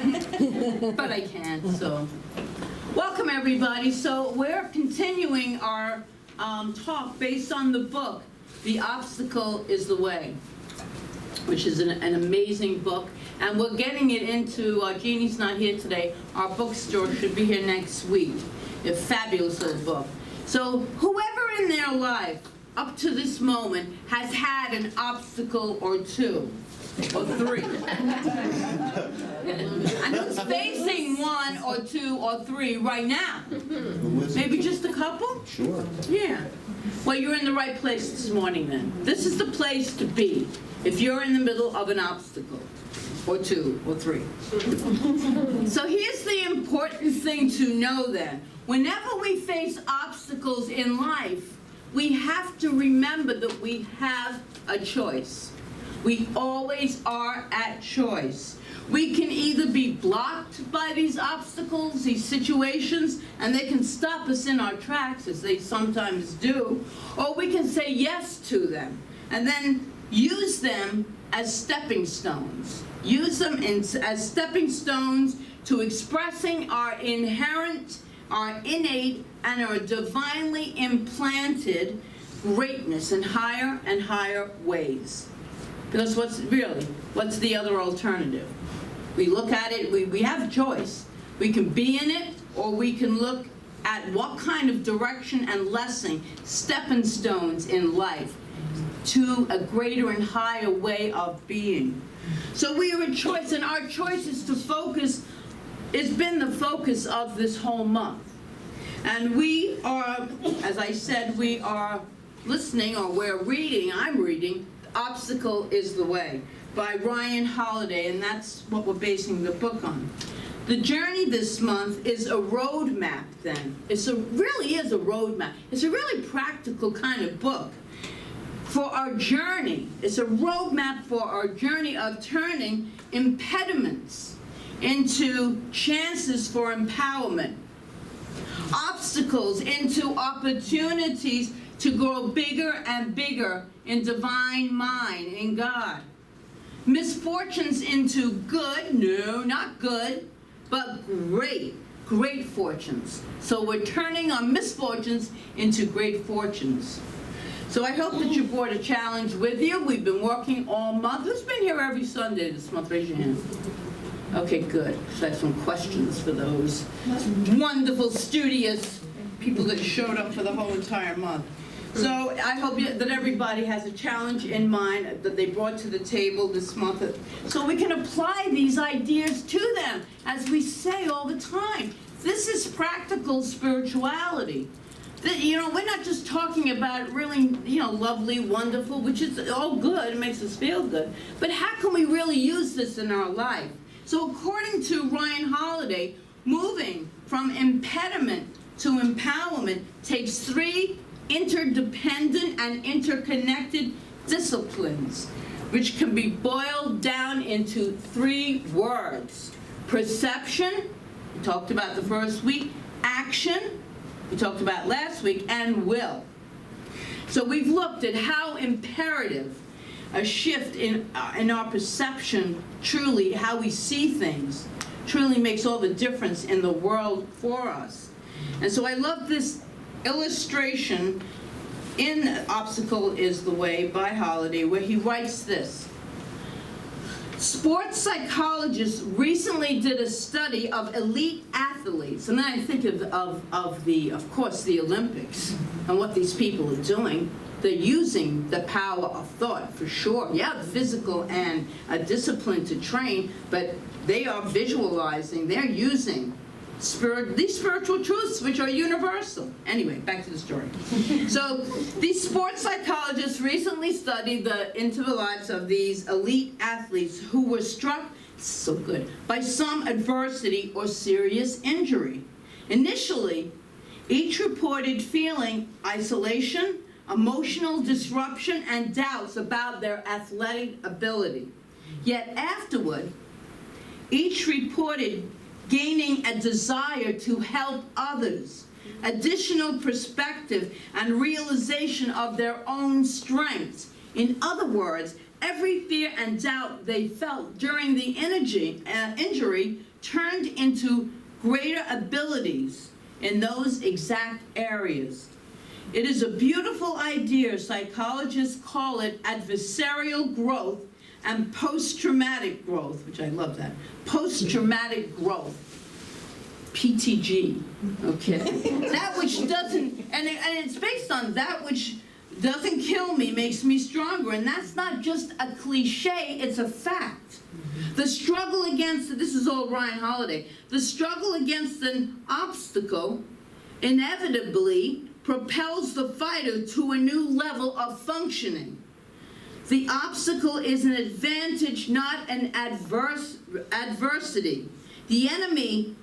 but I can't, so. Welcome, everybody. So we're continuing our talk based on the book, The Obstacle is the Way, which is an amazing book. And we're getting it into, Jeannie's not here today, our bookstore should be here next week. A fabulous little book. So whoever in their life, up to this moment, has had an obstacle or two, or three. And who's facing one or two or three right now? Maybe just a couple? Sure. Yeah. Well, you're in the right place this morning then. This is the place to be if you're in the middle of an obstacle, or two, or three. So here's the important thing to know then. Whenever we face obstacles in life, we have to remember that we have a choice. We always are at choice. We can either be blocked by these obstacles, these situations, and they can stop us in our tracks, as they sometimes do, or we can say yes to them, and then use them as stepping stones. Use them as stepping stones to expressing our inherent, our innate, and our divinely implanted greatness in higher and higher ways. Because what's the other alternative? We look at it, we have a choice. We can be in it, or we can look at what kind of direction and lesson, stepping stones in life to a greater and higher way of being. So we are a choice, and our choice is to focus, it's been the focus of this whole month. And we are, as I said, we are listening, or we're reading, I'm reading, Obstacle is the Way by Ryan Holiday, and that's what we're basing the book on. The journey this month is a roadmap then. Really is a roadmap. It's a really practical kind of book for our journey. It's a roadmap for our journey of turning impediments into chances for empowerment, obstacles into opportunities to grow bigger and bigger in divine mind, in God. Misfortunes into good, no, not good, but great fortunes. So we're turning our misfortunes into great fortunes. So I hope that you brought a challenge with you. We've been working all month. Who's been here every Sunday this month? Raise your hand. Okay, good. So I have some questions for those wonderful, studious people that showed up for the whole entire month. So I hope that everybody has a challenge in mind that they brought to the table this month, so we can apply these ideas to them, as we say all the time. This is practical spirituality. We're not just talking about really, lovely, wonderful, which is all good, it makes us feel good, but how can we really use this in our life? So according to Ryan Holiday, moving from impediment to empowerment takes 3 interdependent and interconnected disciplines, which can be boiled down into 3 words. Perception, we talked about the first week, action, we talked about last week, and will. So we've looked at how imperative a shift in our perception, truly how we see things, truly makes all the difference in the world for us. And so I love this illustration in Obstacle is the Way by Holiday, where he writes this. Sports psychologists recently did a study of elite athletes, and then I think of course, the Olympics and what these people are doing. They're using the power of thought, for sure. Yeah, the physical and a discipline to train, but they are visualizing, they're using these spiritual truths, which are universal. Anyway, back to the story. So these sports psychologists recently studied into the lives of these elite athletes who were struck, so good, by some adversity or serious injury. Initially, each reported feeling isolation, emotional disruption, and doubts about their athletic ability. Yet afterward, each reported gaining a desire to help others, additional perspective, and realization of their own strengths. In other words, every fear and doubt they felt during the injury turned into greater abilities in those exact areas. It is a beautiful idea. Psychologists call it adversarial growth and post-traumatic growth, which I love that. Post-traumatic growth. PTG, okay? That which doesn't, and it's based on that which doesn't kill me makes me stronger. And that's not just a cliche, it's a fact. The struggle against, this is all Ryan Holiday, the struggle against an obstacle inevitably propels the fighter to a new level of functioning. The obstacle is an advantage, not an adversity. The enemy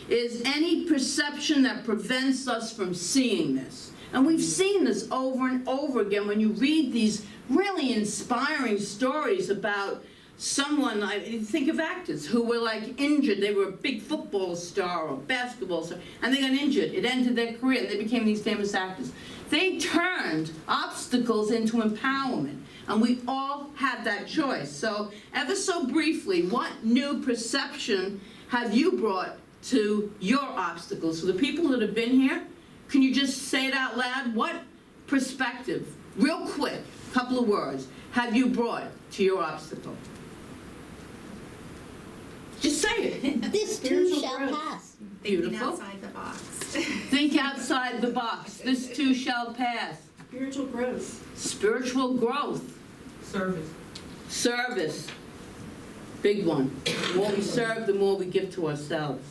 is any perception that prevents us from seeing this. And we've seen this over and over again when you read these really inspiring stories about someone, I think of actors who were like injured. They were a big football star or basketball star, and they got injured. It ended their career, and they became these famous actors. They turned obstacles into empowerment, and we all had that choice. So ever so briefly, what new perception have you brought to your obstacles? So the people that have been here, can you just say it out loud? What perspective, real quick, couple of words, have you brought to your obstacle? Just say it. This too shall pass. Beautiful. Thinking outside the box. Think outside the box. This too shall pass. Spiritual growth. Spiritual growth. Service. Service. Big one. The more we serve, the more we give to ourselves.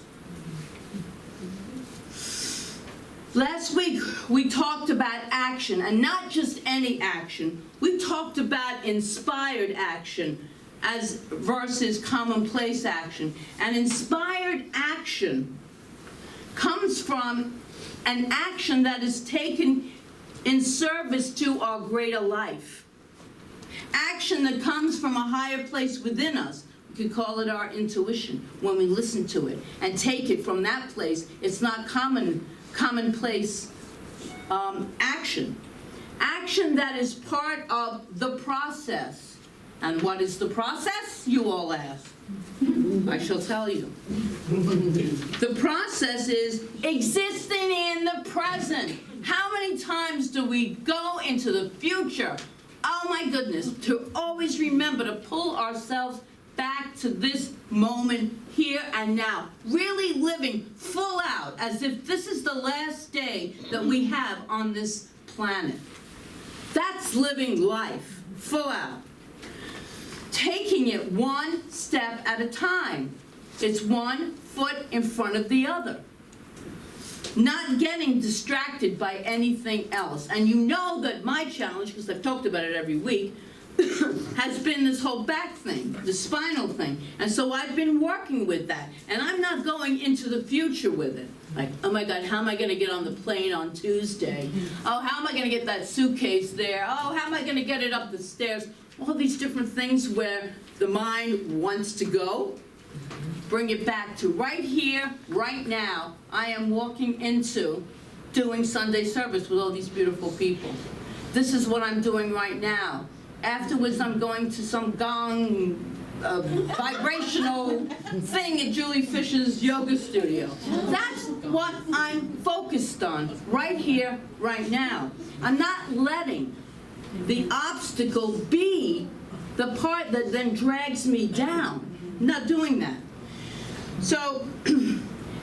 Last week, we talked about action, and not just any action. We talked about inspired action as versus commonplace action. And inspired action comes from an action that is taken in service to our greater life. Action that comes from a higher place within us. We could call it our intuition when we listen to it and take it from that place. It's not commonplace action. Action that is part of the process. And what is the process, you all ask? I shall tell you. The process is existing in the present. How many times do we go into the future? Oh my goodness, to always remember to pull ourselves back to this moment here and now. Really living full out as if this is the last day that we have on this planet. That's living life full out. Taking it one step at a time. It's one foot in front of the other. Not getting distracted by anything else. And you know that my challenge, because I've talked about it every week, has been this whole back thing, the spinal thing. And so I've been working with that. And I'm not going into the future with it. Like, oh my God, how am I going to get on the plane on Tuesday? Oh, how am I going to get that suitcase there? Oh, how am I going to get it up the stairs? All these different things where the mind wants to go. Bring it back to right here, right now. I am walking into doing Sunday service with all these beautiful people. This is what I'm doing right now. Afterwards, I'm going to some gong vibrational thing at Julie Fisher's yoga studio. That's what I'm focused on right here, right now. I'm not letting the obstacle be the part that then drags me down. I'm not doing that. So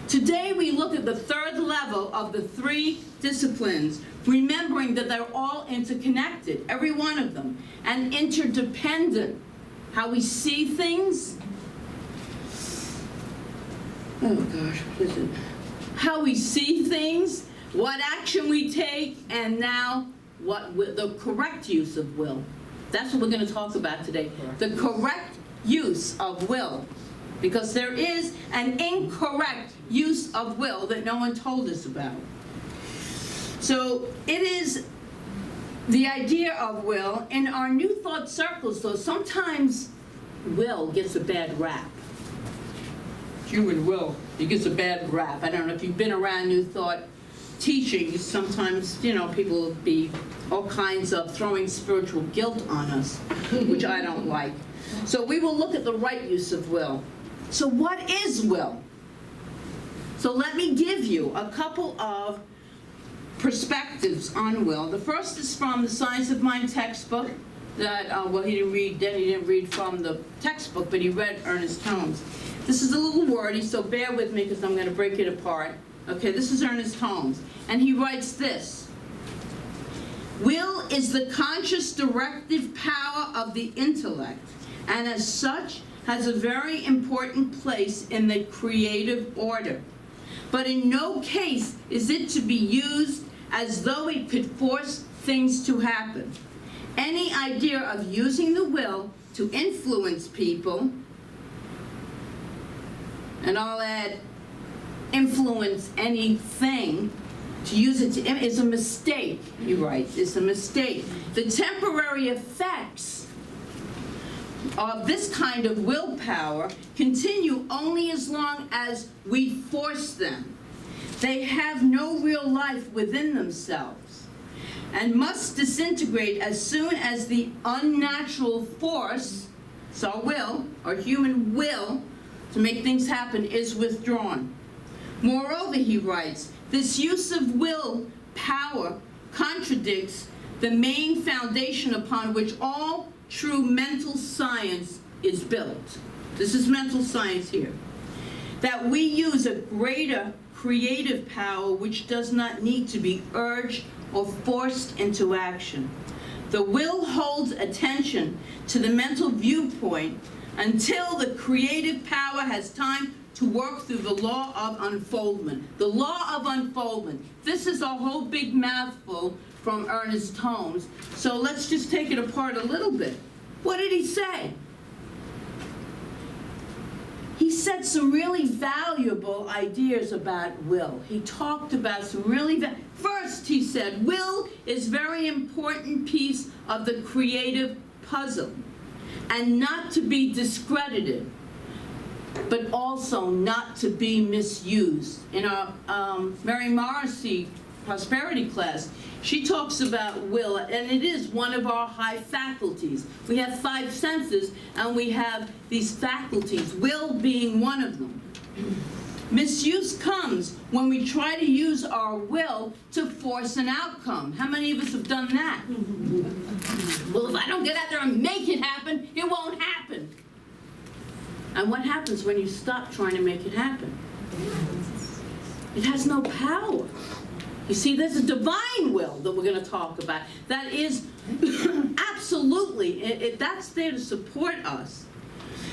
today we look at the third level of the three disciplines, remembering that they're all interconnected, every one of them, and interdependent. How we see things. Oh gosh, what is it? How we see things, what action we take, and now the correct use of will. That's what we're going to talk about today. The correct use of will. Because there is an incorrect use of will that no one told us about. So it is the idea of will in our New Thought circles, though sometimes will gets a bad rap. Human will, it gets a bad rap. I don't know if you've been around New Thought teachings, sometimes, people will be all kinds of throwing spiritual guilt on us, which I don't like. So we will look at the right use of will. So what is will? So let me give you a couple of perspectives on will. The first is from the Science of Mind textbook that, he didn't read from the textbook, but he read Ernest Holmes. This is a little wordy, so bear with me because I'm going to break it apart. Okay, this is Ernest Holmes, and he writes this: will is the conscious directive power of the intellect, and as such has a very important place in the creative order. But in no case is it to be used as though it could force things to happen. Any idea of using the will to influence people, and I'll add influence anything, to use it to, is a mistake, he writes. It's a mistake. The temporary effects of this kind of willpower continue only as long as we force them. They have no real life within themselves and must disintegrate as soon as the unnatural force, so our will, our human will, to make things happen, is withdrawn. Moreover, he writes, this use of will power contradicts the main foundation upon which all true mental science is built. This is mental science here. That we use a greater creative power which does not need to be urged or forced into action. The will holds attention to the mental viewpoint until the creative power has time to work through the law of unfoldment. The law of unfoldment. This is a whole big mouthful from Ernest Holmes. So let's just take it apart a little bit. What did he say? He said some really valuable ideas about will. He talked about some really first, he said, will is a very important piece of the creative puzzle, and not to be discredited, but also not to be misused. In our Mary Morrissey prosperity class, she talks about will, and it is one of our high faculties. We have 5 senses, and we have these faculties, will being one of them. Misuse comes when we try to use our will to force an outcome. How many of us have done that? Well, if I don't get out there and make it happen, it won't happen. And what happens when you stop trying to make it happen? It has no power. You see, there's a divine will that we're going to talk about that is absolutely, that's there to support us.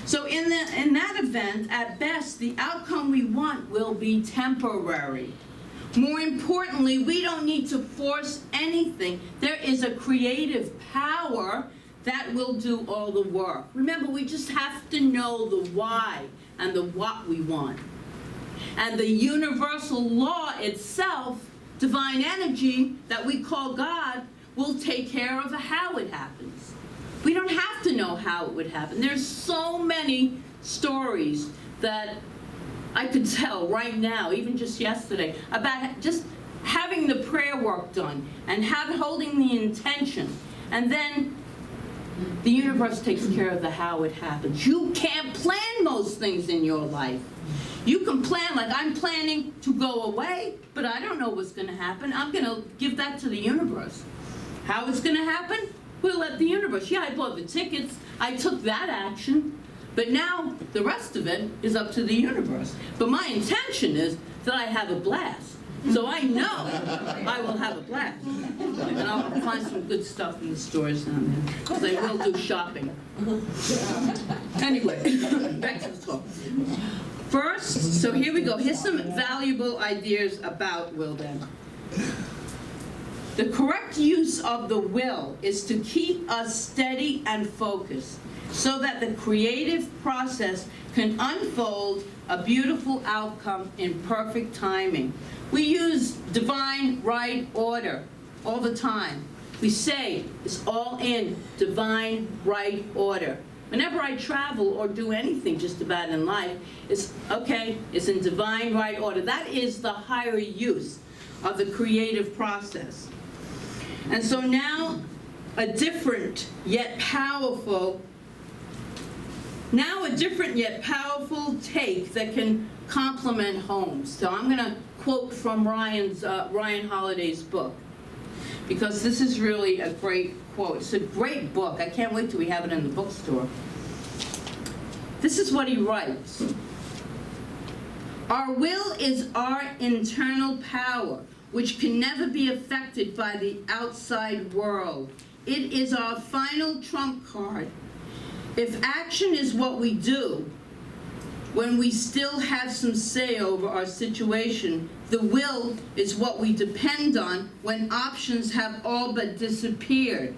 So in that event, at best, the outcome we want will be temporary. More importantly, we don't need to force anything. There is a creative power that will do all the work. Remember, we just have to know the why and the what we want. And the universal law itself, divine energy that we call God, will take care of how it happens. We don't have to know how it would happen. There's so many stories that I could tell right now, even just yesterday, about just having the prayer work done and holding the intention, and then the universe takes care of the how it happens. You can't plan most things in your life. You can plan, like I'm planning to go away, but I don't know what's going to happen. I'm going to give that to the universe. How it's going to happen? We'll let the universe. Yeah, I bought the tickets. I took that action. But now the rest of it is up to the universe. But my intention is that I have a blast. So I know I will have a blast. And I'll find some good stuff in the stores down there. Because I will do shopping. Anyway, back to the talk. First, so here we go. Here's some valuable ideas about will then. The correct use of the will is to keep us steady and focused so that the creative process can unfold a beautiful outcome in perfect timing. We use divine right order all the time. We say it's all in divine right order. Whenever I travel or do anything just about in life, it's okay, it's in divine right order. That is the higher use of the creative process. And so now a different yet powerful take that can complement Holmes. So I'm going to quote from Ryan Holiday's book, because this is really a great quote. It's a great book. I can't wait till we have it in the bookstore. This is what he writes. Our will is our internal power, which can never be affected by the outside world. It is our final trump card. If action is what we do, when we still have some say over our situation, the will is what we depend on when options have all but disappeared.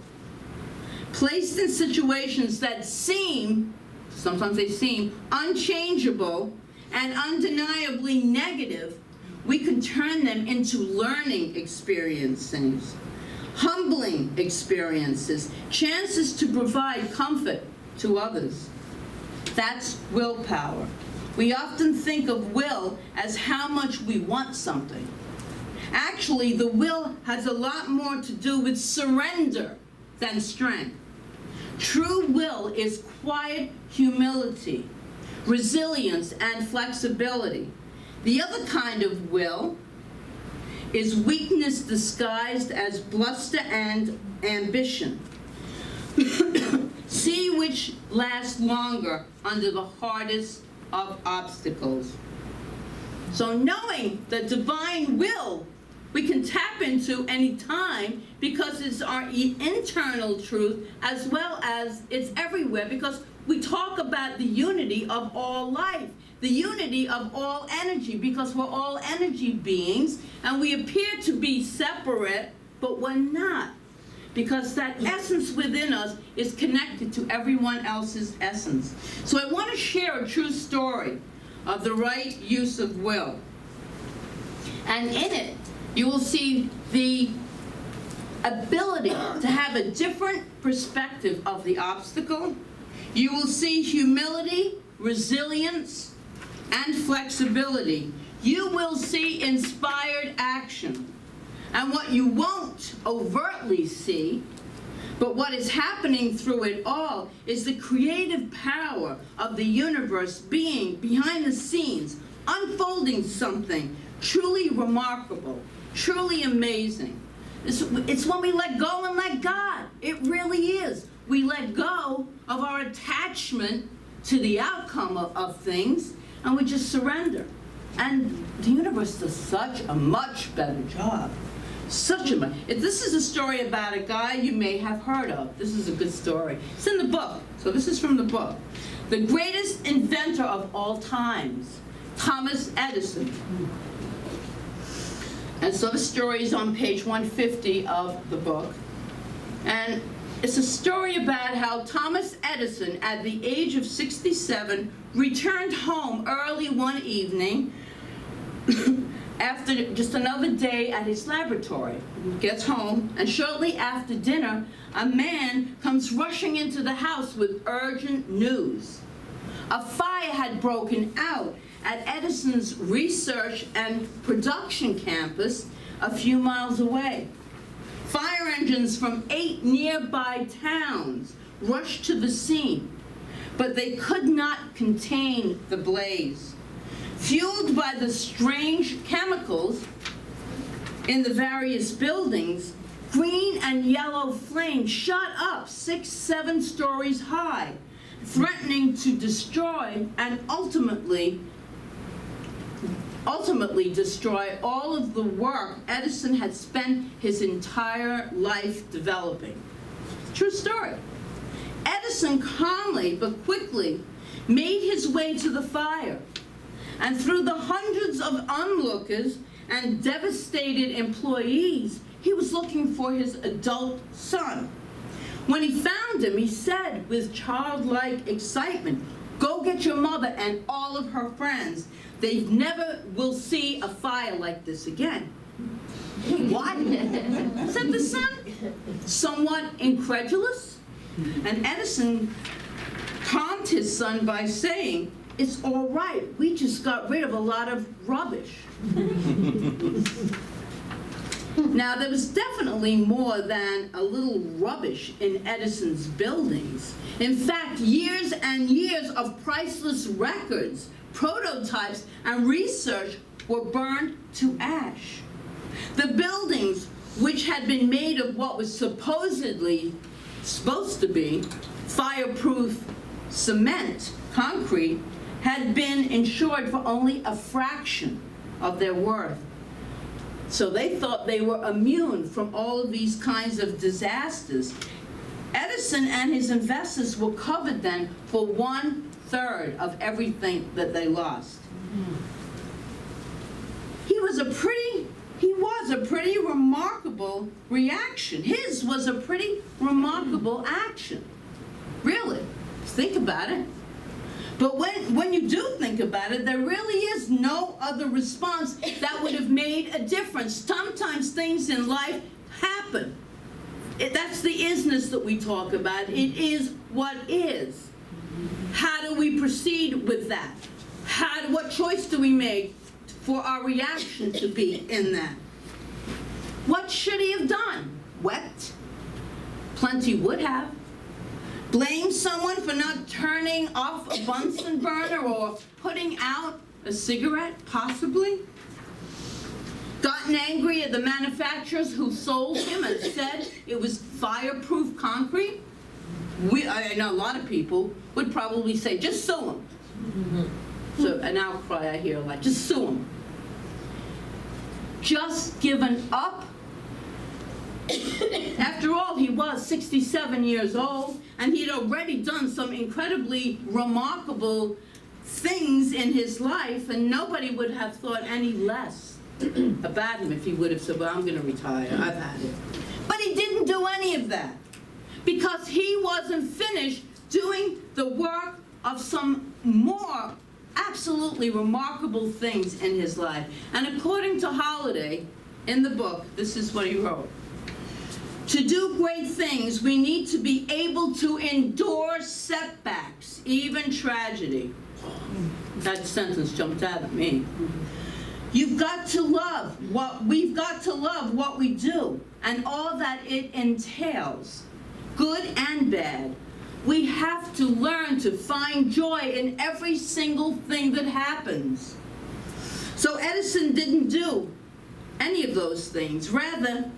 Placed in situations that sometimes they seem unchangeable and undeniably negative, we can turn them into learning experiences, humbling experiences, chances to provide comfort to others. That's willpower. We often think of will as how much we want something. Actually, the will has a lot more to do with surrender than strength. True will is quiet humility, resilience, and flexibility. The other kind of will is weakness disguised as bluster and ambition. See which lasts longer under the hardest of obstacles. So knowing the divine will, we can tap into any time, because it's our internal truth as well as it's everywhere, because we talk about the unity of all life, the unity of all energy, because we're all energy beings and we appear to be separate, but we're not, because that essence within us is connected to everyone else's essence. So I want to share a true story of the right use of will. And in it, you will see the ability to have a different perspective of the obstacle. You will see humility, resilience, and flexibility. You will see inspired action. And what you won't overtly see, but what is happening through it all, is the creative power of the universe being behind the scenes, unfolding something truly remarkable, truly amazing. It's when we let go and let God. It really is. We let go of our attachment to the outcome of things, and we just surrender. And the universe does such a much better job. This is a story about a guy you may have heard of. This is a good story. It's in the book, so this is from the book. The greatest inventor of all times, Thomas Edison. And so the story is on page 150 of the book. And it's a story about how Thomas Edison, at the age of 67, returned home early one evening after just another day at his laboratory. He gets home, and shortly after dinner, a man comes rushing into the house with urgent news. A fire had broken out at Edison's research and production campus a few miles away. Fire engines from 8 nearby towns rushed to the scene, but they could not contain the blaze. Fueled by the strange chemicals in the various buildings, green and yellow flames shot up 6-7 stories high, threatening to destroy and ultimately destroy all of the work Edison had spent his entire life developing. True story. Edison calmly but quickly made his way to the fire, and through the hundreds of onlookers and devastated employees, he was looking for his adult son. When he found him, he said with childlike excitement, "Go get your mother and all of her friends. They never will see a fire like this again." "What?" said the son, somewhat incredulous. And Edison calmed his son by saying, "It's all right. We just got rid of a lot of rubbish." Now, there was definitely more than a little rubbish in Edison's buildings. In fact, years and years of priceless records, prototypes, and research were burned to ash. The buildings, which had been made of what was supposedly supposed to be fireproof cement, concrete, had been insured for only a fraction of their worth. So they thought they were immune from all of these kinds of disasters. Edison and his investors were covered then for 1/3 of everything that they lost. He was a pretty remarkable reaction. His was a pretty remarkable action. Really, think about it. But when you do think about it, there really is no other response that would have made a difference. Sometimes things in life happen. That's the isness that we talk about. It is what is. How do we proceed with that? What choice do we make for our reaction to be in that? What should he have done? Wept? Plenty would have. Blame someone for not turning off a Bunsen burner or putting out a cigarette, possibly? Gotten angry at the manufacturers who sold him and said it was fireproof concrete? I know a lot of people would probably say, just sue him. So an outcry I hear a lot, just sue him. Just given up? After all, he was 67 years old, and he'd already done some incredibly remarkable things in his life, and nobody would have thought any less about him if he would have said, well, I'm going to retire, I've had it. But he didn't do any of that, because he wasn't finished doing the work of some more absolutely remarkable things in his life. And according to Holliday, in the book, this is what he wrote. To do great things, we need to be able to endure setbacks, even tragedy. That sentence jumped out at me. We've got to love what we do and all that it entails, good and bad. We have to learn to find joy in every single thing that happens. So Edison didn't do any of those things. Rather,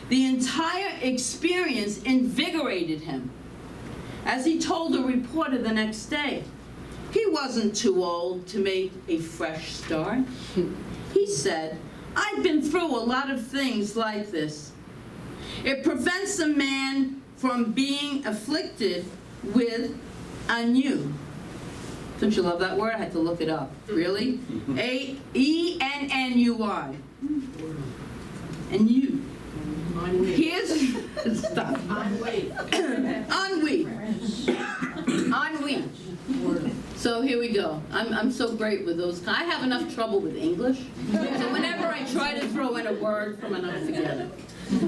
the entire experience invigorated him. As he told a reporter the next day, he wasn't too old to make a fresh start. He said, I've been through a lot of things like this. It prevents a man from being afflicted with ennui. Don't you love that word? I had to look it up. Really? A-E-N-N-U-I. Ennui. Here's stop. Ennui. Ennui. So here we go. I'm so great with those. I have enough trouble with English. So whenever I try to throw in a word from another, forget it.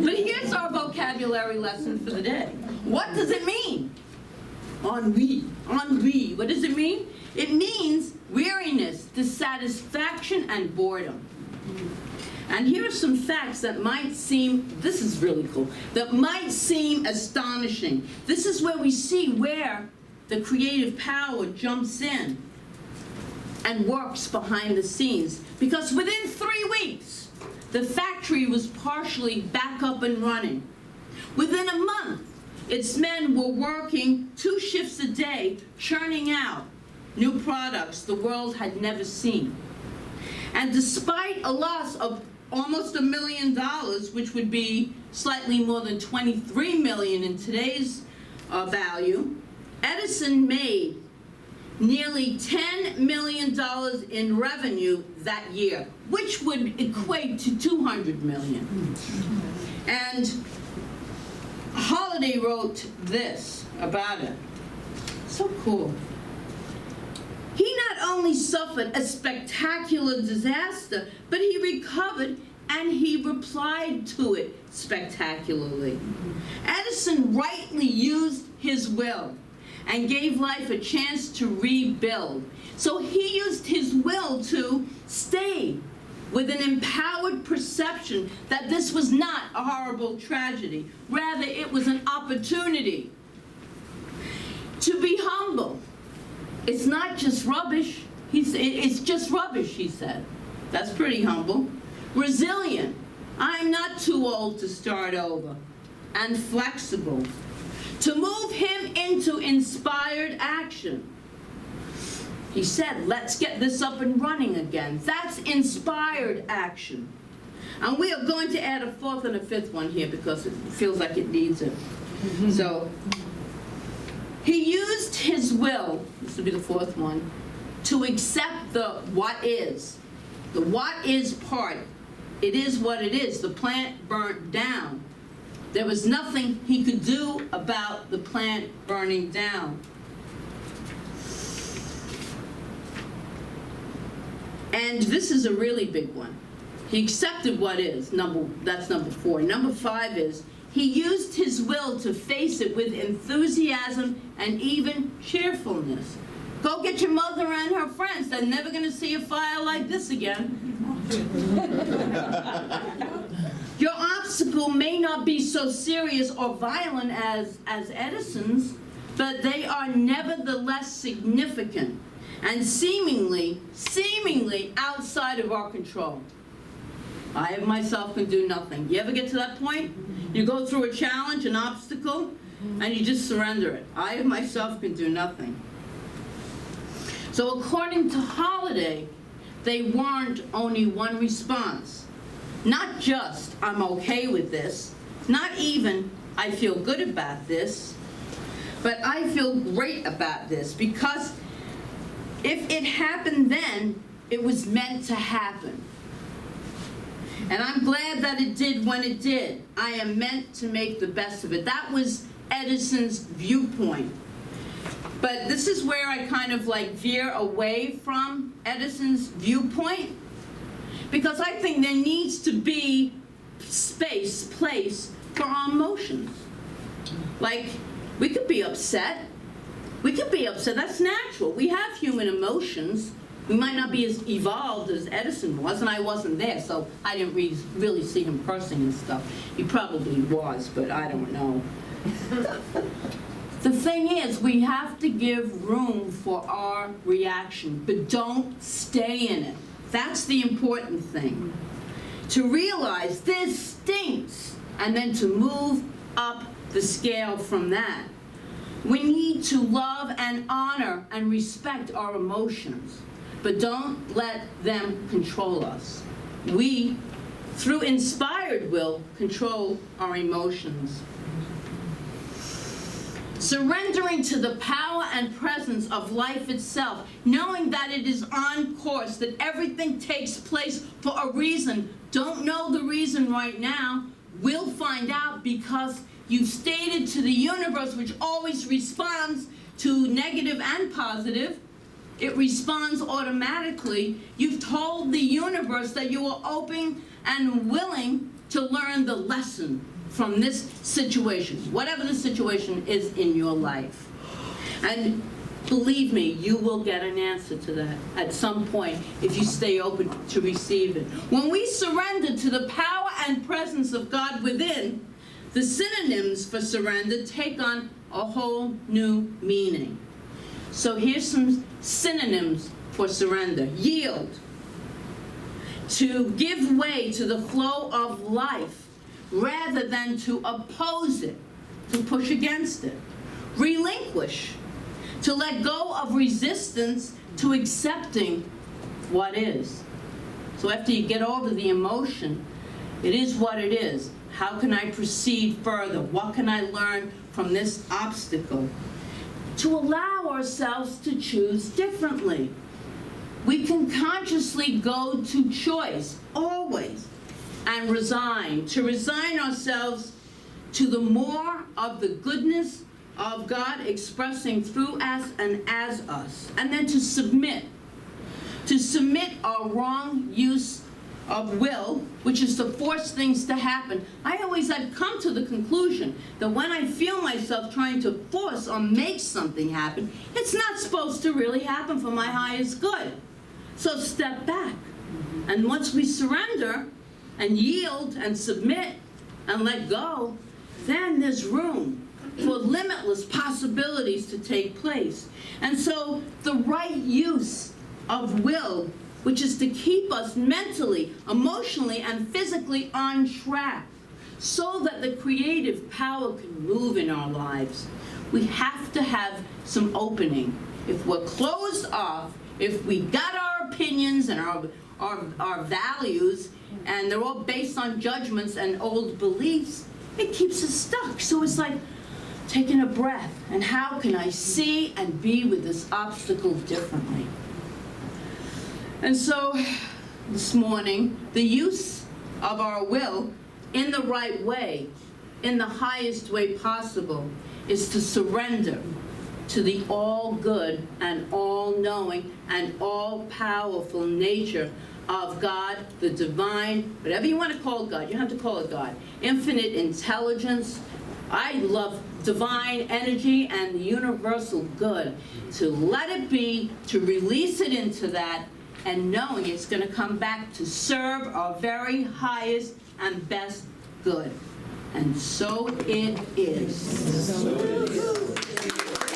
But here's our vocabulary lesson for the day. What does it mean? Ennui. Ennui. What does it mean? It means weariness, dissatisfaction, and boredom. And here are some facts that might seem, this is really cool, that might seem astonishing. This is where we see where the creative power jumps in and works behind the scenes. Because within 3 weeks, the factory was partially back up and running. Within a month, its men were working 2 shifts a day, churning out new products the world had never seen. And despite a loss of almost $1 million, which would be slightly more than $23 million in today's value, Edison made nearly $10 million in revenue that year, which would equate to $200 million. And Holliday wrote this about it. So cool. He not only suffered a spectacular disaster, but he recovered and he replied to it spectacularly. Edison rightly used his will and gave life a chance to rebuild. So he used his will to stay with an empowered perception that this was not a horrible tragedy. Rather, it was an opportunity to be humble. It's not just rubbish. It's just rubbish, he said. That's pretty humble. Resilient. I'm not too old to start over. And flexible. To move him into inspired action. He said, let's get this up and running again. That's inspired action. And we are going to add a fourth and a fifth one here because it feels like it needs it. So, he used his will, this will be the fourth one, to accept the what is. The what is part. It is what it is. The plant burnt down. There was nothing he could do about the plant burning down. And this is a really big one. He accepted what is. That's number 4. Number 5 is, he used his will to face it with enthusiasm and even cheerfulness. Go get your mother and her friends. They're never going to see a fire like this again. Your obstacle may not be so serious or violent as Edison's, but they are nevertheless significant and seemingly outside of our control. I myself can do nothing. You ever get to that point? You go through a challenge, an obstacle, and you just surrender it. I myself can do nothing. So according to Holiday, they warned only one response. Not just, I'm okay with this, not even, I feel good about this, but I feel great about this, because if it happened then, it was meant to happen. And I'm glad that it did when it did. I am meant to make the best of it. That was Edison's viewpoint. But this is where I kind of like veer away from Edison's viewpoint, because I think there needs to be place for our emotions. Like, we could be upset. That's natural. We have human emotions. We might not be as evolved as Edison was, and I wasn't there, so I didn't really see him cursing and stuff. He probably was, but I don't know. The thing is, we have to give room for our reaction, but don't stay in it. That's the important thing. To realize this stinks, and then to move up the scale from that. We need to love and honor and respect our emotions, but don't let them control us. We, through inspired will, control our emotions. Surrendering to the power and presence of life itself, knowing that it is on course, that everything takes place for a reason. Don't know the reason right now. We'll find out, because you've stated to the universe, which always responds to negative and positive. It responds automatically. You've told the universe that you are open and willing to learn the lesson from this situation, whatever the situation is in your life. And believe me, you will get an answer to that at some point if you stay open to receive it. When we surrender to the power and presence of God within, the synonyms for surrender take on a whole new meaning. So here's some synonyms for surrender. Yield. To give way to the flow of life rather than to oppose it, to push against it. Relinquish. To let go of resistance to accepting what is. So after you get over the emotion, it is what it is. How can I proceed further? What can I learn from this obstacle? To allow ourselves to choose differently. We can consciously go to choice, always, and resign. To resign ourselves to the more of the goodness of God expressing through us and as us. And then to submit. To submit our wrong use of will, which is to force things to happen. I've come to the conclusion that when I feel myself trying to force or make something happen, it's not supposed to really happen for my highest good. So step back. And once we surrender and yield and submit and let go, then there's room for limitless possibilities to take place. And so the right use of will, which is to keep us mentally, emotionally, and physically on track, so that the creative power can move in our lives, we have to have some opening. If we're closed off, if we got our opinions and our values, and they're all based on judgments and old beliefs, it keeps us stuck. So it's like taking a breath, and how can I see and be with this obstacle differently? And so this morning, the use of our will in the right way, in the highest way possible, is to surrender to the all-good and all-knowing and all-powerful nature of God, the divine, whatever you want to call God, you have to call it God, infinite intelligence. I love divine energy and the universal good. To let it be, to release it into that, and knowing it's going to come back to serve our very highest and best good. And so it is. So it is.